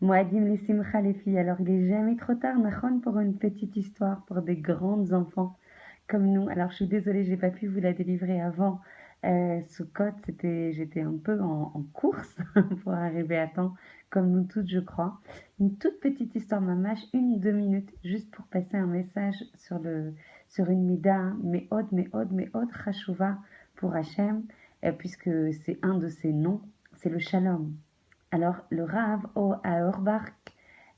Moadim les simcha les filles. Alors il est jamais trop tard, Nahon, pour une petite histoire pour des grands enfants comme nous. Alors je suis désolée, j'ai pas pu vous la délivrer avant Sukkot. J'étais un peu en course pour arriver à temps, comme nous toutes, je crois. Une toute petite histoire mamache, 1 ou 2 minutes, juste pour passer un message sur une mida, meod chashuva pour Hachem, puisque c'est un de ses noms, c'est le shalom. Alors, le Rav Auerbach,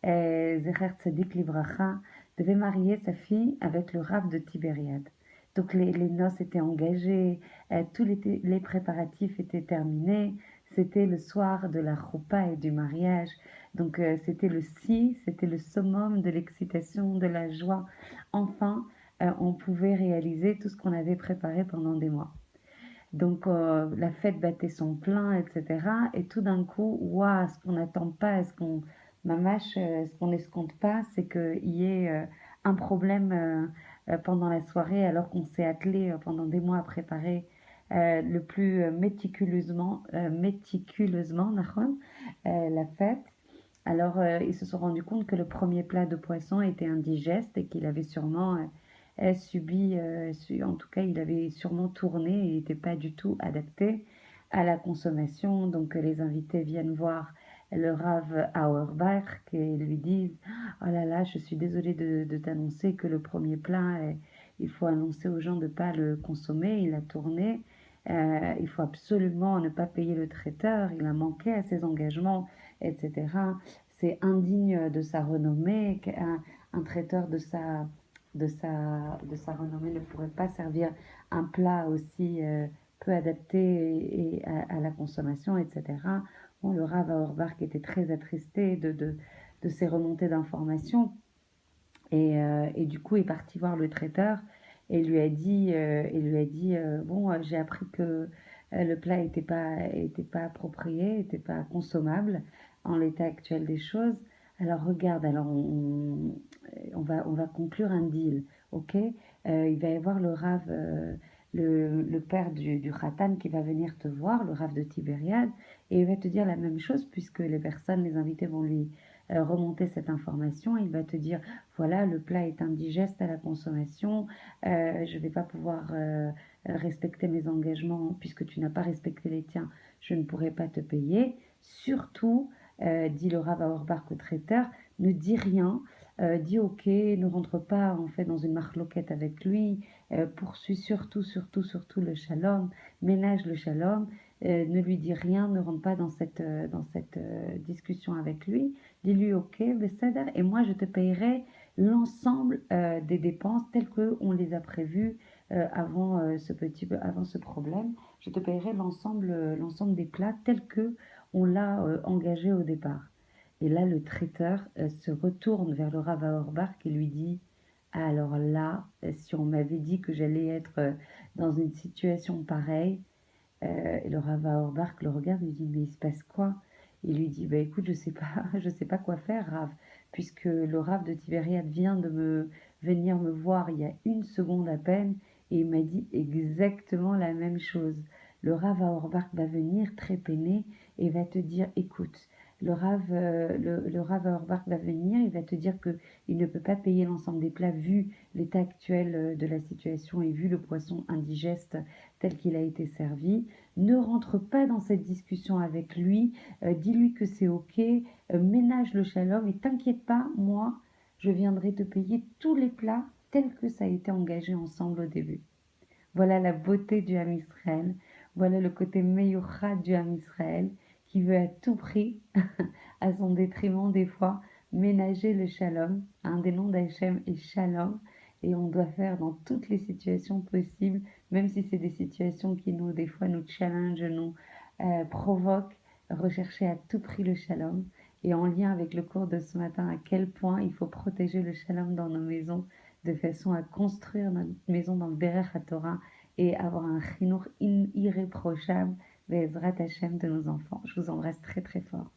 Zecher Tzadik Livracha, devait marier sa fille avec le Rav de Tibériade. Donc, les noces étaient engagées, tous les préparatifs étaient terminés. C'était le soir de la choupa et du mariage. Donc, c'était c'était le summum de l'excitation, de la joie. Enfin, on pouvait réaliser tout ce qu'on avait préparé pendant des mois. Donc la fête battait son plein, etc. Et tout d'un coup, waouh, ce qu'on n'attend pas, ce qu'on n'escompte pas, c'est qu'il y ait un problème pendant la soirée, alors qu'on s'est attelé pendant des mois à préparer le plus méticuleusement, Nahon, la fête. Alors, ils se sont rendus compte que le premier plat de poisson était indigeste et qu'il avait sûrement en tout cas, il avait sûrement tourné et n'était pas du tout adapté à la consommation. Donc, les invités viennent voir le Rav Auerbach et lui disent: Oh là là, je suis désolée de t'annoncer que le premier plat, il faut annoncer aux gens de ne pas le consommer. Il a tourné. Il faut absolument ne pas payer le traiteur. Il a manqué à ses engagements, etc. C'est indigne de sa renommée qu'un traiteur de sa renommée ne pourrait pas servir un plat aussi peu adapté à la consommation, etc. Bon, le Rav Auerbach était très attristé de ces remontées d'informations et du coup est parti voir le traiteur et lui a dit bon, j'ai appris que le plat était pas approprié, était pas consommable en l'état actuel des choses. Alors regarde, alors on va conclure un deal, ok. Il va y avoir le Rav, le père du Khatan qui va venir te voir, le Rav de Tibériade, et il va te dire la même chose puisque les invités vont lui remonter cette information. Il va te dire: voilà, le plat est indigeste à la consommation, je ne vais pas pouvoir respecter mes engagements puisque tu n'as pas respecté les tiens, je ne pourrai pas te payer. Surtout, dit le Rav Auerbach au traiteur, ne dis rien, dis ok, ne rentre pas en fait dans une marloquette avec lui, poursuis surtout le shalom, ménage le shalom, ne lui dis rien, ne rentre pas dans cette discussion avec lui, dis-lui ok, beseder, et moi je te payerai l'ensemble des dépenses telles qu'on les a prévues avant ce problème. Je te payerai l'ensemble des plats tels que on l'a engagé au départ. Et là, le traiteur se retourne vers le Rav Auerbach et lui dit: ah, alors là, si on m'avait dit que j'allais être dans une situation pareille, et le Rav Auerbach le regarde et lui dit: mais il se passe quoi? Il lui dit: bah écoute, je sais pas quoi faire, Rav, puisque le Rav de Tibériade vient de venir me voir il y a 1 seconde à peine et il m'a dit exactement la même chose. Le Rav Auerbach va venir très peiné et va te dire: écoute, le Rav Auerbach va venir, il va te dire que il ne peut pas payer l'ensemble des plats vu l'état actuel de la situation et vu le poisson indigeste tel qu'il a été servi. Ne rentre pas dans cette discussion avec lui, dis-lui que c'est ok, ménage le shalom et t'inquiète pas, moi, je viendrai te payer tous les plats tels que ça a été engagé ensemble au début. Voilà la beauté du Ham Israël, voilà le côté meyouchad du Ham Israël qui veut à tout prix, à son détriment des fois, ménager le shalom. Un des noms d'Hachem est shalom et on doit faire dans toutes les situations possibles, même si c'est des situations qui nous, des fois, nous challenge, nous provoquent, rechercher à tout prix le shalom. Et en lien avec le cours de ce matin, à quel point il faut protéger le shalom dans nos maisons, de façon à construire notre maison dans le Derech HaTorah et avoir un chinour irréprochable, Be'ezrat Hashem, de nos enfants. Je vous embrasse très très fort.